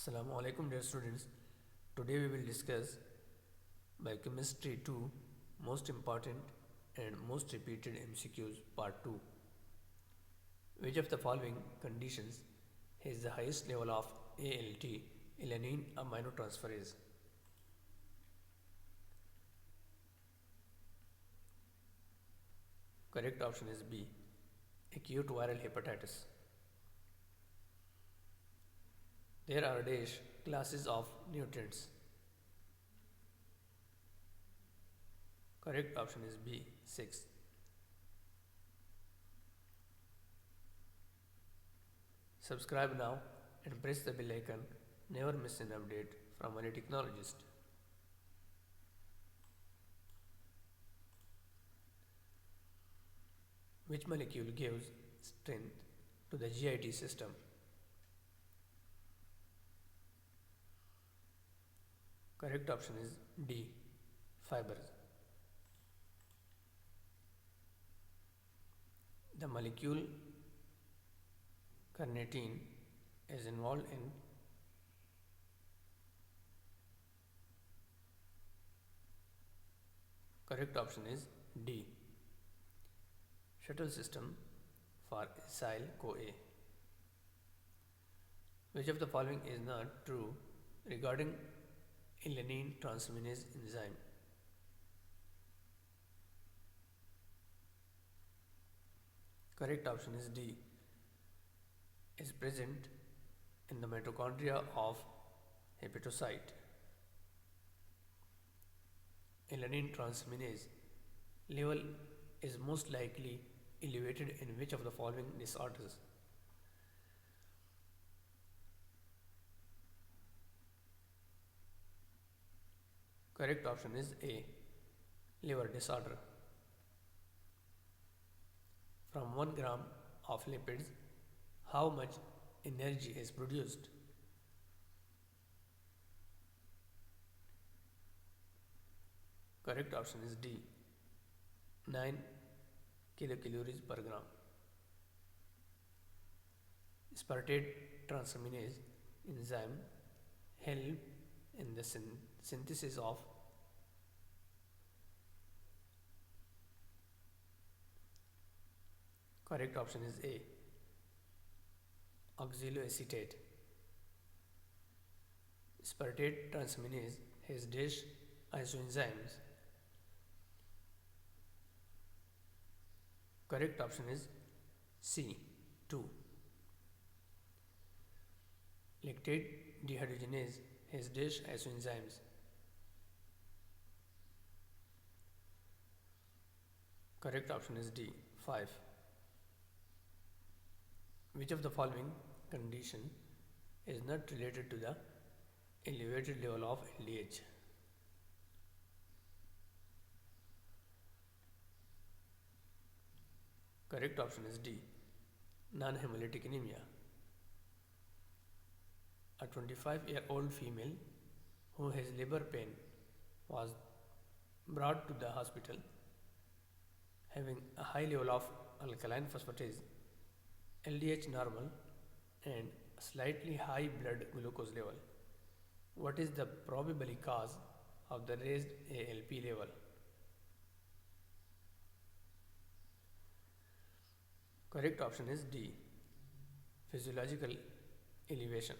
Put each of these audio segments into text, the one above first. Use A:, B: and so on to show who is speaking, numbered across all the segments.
A: Assalamu alaikum dear students. Today we will discuss Biochemistry 2 most important and most repeated MCQs part 2. Which of the following conditions has the highest level of ALT alanine aminotransferase? Correct option is B. Acute viral hepatitis. There are dash classes of nutrients. Correct option is B. 6. Subscribe now and press the bell icon. Never miss an update from any technologist. Which molecule gives strength to the GIT system? Correct option is D. Fibers. The molecule carnitine is involved in correct option is D. Shuttle system for acyl CoA. Which of the following is not true regarding alanine transferase enzyme? Correct option is D. Is present in the mitochondria of hepatocyte. Alanine transferase level is most likely elevated in which of the following disorders? Correct option is A. Liver disorder. From 1 gram of lipids, how much energy is produced? Correct option is D. 9 kilocalories per gram. Aspartate transferase enzyme help in the synthesis of correct option is A. Oxaloacetate. Aspartate transferase has dash isoenzymes. Correct option is C. 2. Lactate dehydrogenase has dash isoenzymes. Correct option is D. 5. Which of the following condition is not related to the elevated level of LDH? Correct option is D. Non-hemolytic anemia. A 25-year-old female who has labor pain was brought to the hospital having a high level of alkaline phosphatase, LDH normal and slightly high blood glucose level. What is the probable cause of the raised ALP level? Correct option is D. Physiological elevation.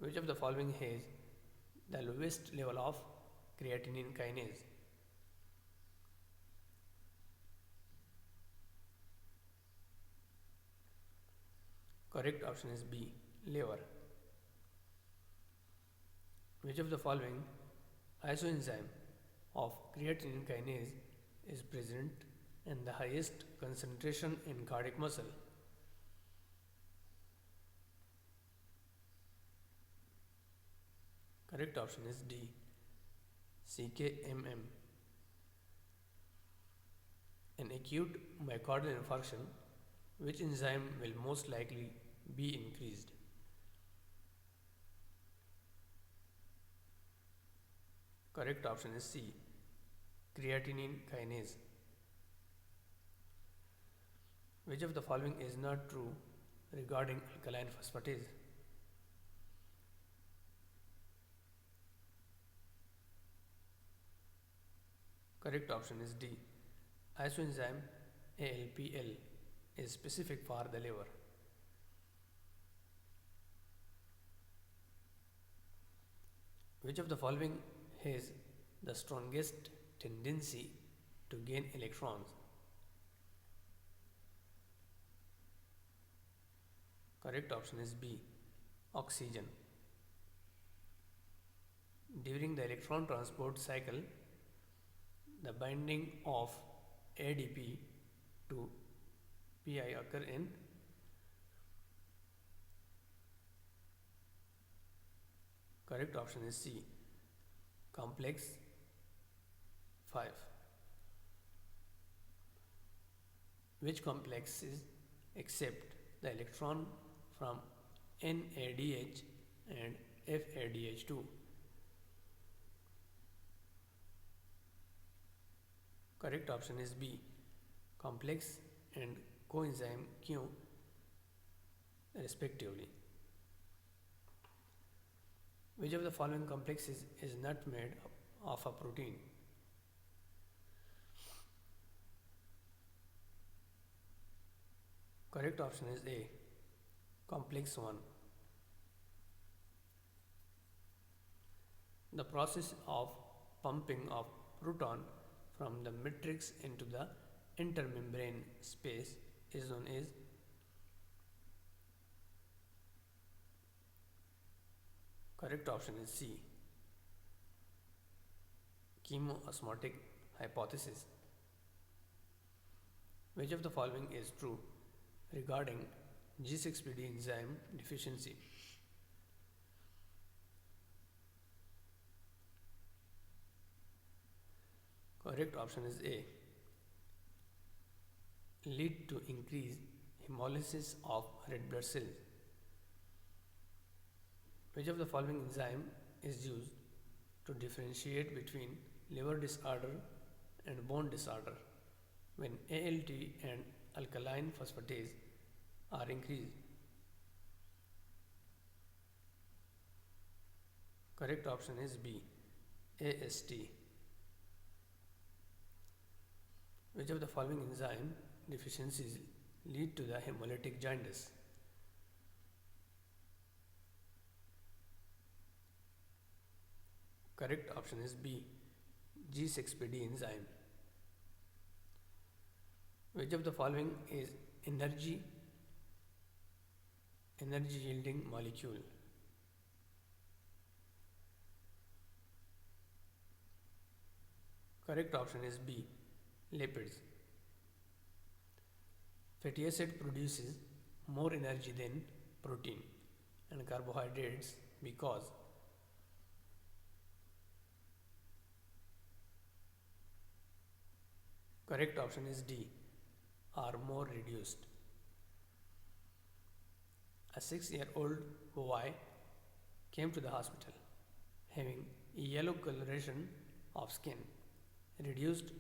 A: Which of the following has the lowest level of creatinine kinase? Correct option is B. Liver. Which of the following isoenzyme of creatinine kinase is present in the highest concentration in cardiac muscle? Correct option is D. KMU. In acute myocardial infarction, which enzyme will most likely be increased? Correct option is C. Creatinine kinase. Which of the following is not true regarding alkaline phosphatase? Correct option is D. Isoenzyme ALPL is specific for the liver. Which of the following has the strongest tendency to gain electrons? Correct option is B. Oxygen. During the electron transport cycle, the binding of ADP to Pi occur in correct option is C. Complex 5. Which complexes accept the electron from NADH and FADH2? Correct option is B. Complex and coenzyme Q respectively. Which of the following complexes is not made of a protein? Correct option is A. Complex 1. The process of pumping of proton from the matrix into the intermembrane space is known as correct option is C. Chemoosmotic hypothesis. Which of the following is true regarding G6PD enzyme deficiency? Correct option is A. Lead to increased hemolysis of red blood cells. Which of the following enzyme is used to differentiate between liver disorder and bone disorder when ALT and alkaline phosphatase are increased? Correct option is B. AST. Which of the following enzyme deficiencies lead to the hemolytic jaundice? Correct option is B. G6PD enzyme. Which of the following is energy yielding molecule? Correct option is B. Lipids. Fatty acid produces more energy than protein and carbohydrates because correct option is D. Are more reduced. A 6-year-old boy came to the hospital having yellow coloration of skin, reduced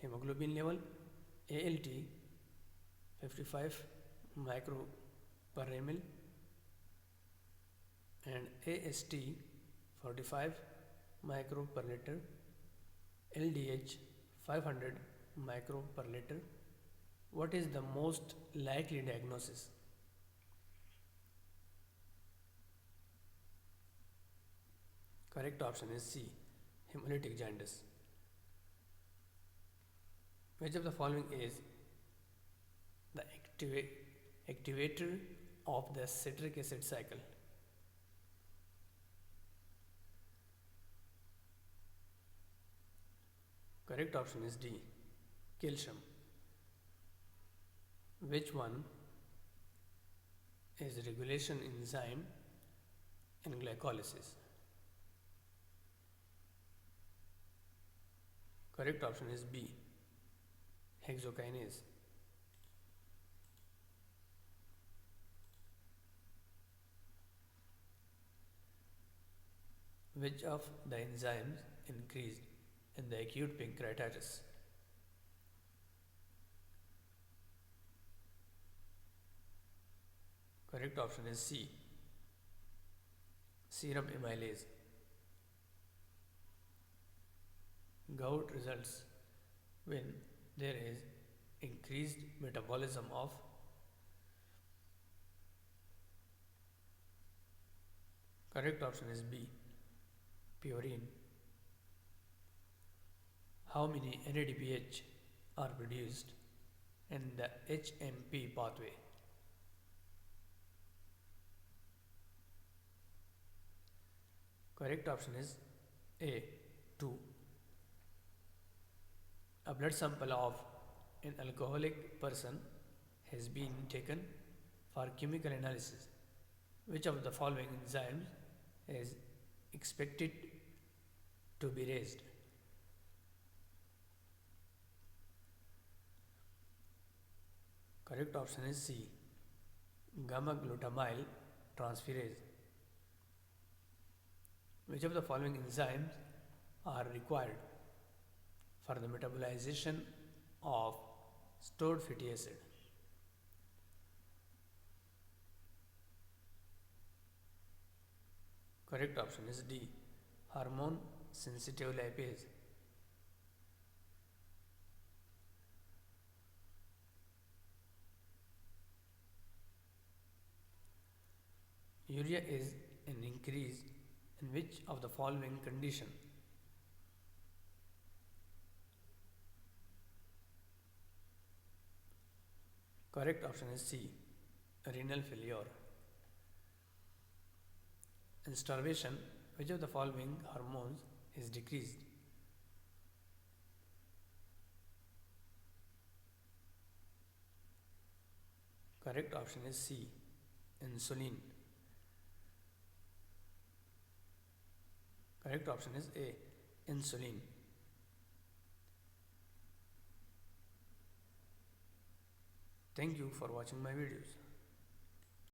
A: hemoglobin level, ALT 55 micro per ml and AST 45 micro per liter, LDH 500 micro per liter. What is the most likely diagnosis? Correct option is C. Hemolytic jaundice. Which of the following is the activator of the citric acid cycle? Correct option is D. Calcium. Which one is regulation enzyme in glycolysis? Correct option is B. Hexokinase. Which of the enzymes increased in the acute pancreatitis? Correct option is C. Serum amylase. Gout results when there is increased metabolism of. Correct option is B. Purine. How many NADPH are produced in the HMP pathway? Correct option is A. 2. A blood sample of an alcoholic person has been taken for chemical analysis. Which of the following enzymes is expected to be raised? Correct option is C. Gamma glutamyl transferase. Which of the following enzymes are required for the metabolization of stored fatty acid? Correct option is D. Hormone sensitive lipase. Urea is an increase in which of the following condition? Correct option is C. Renal failure. In starvation, which of the following hormones is decreased? Correct option is C. Insulin. Correct option is A. Insulin. Thank you for watching my videos.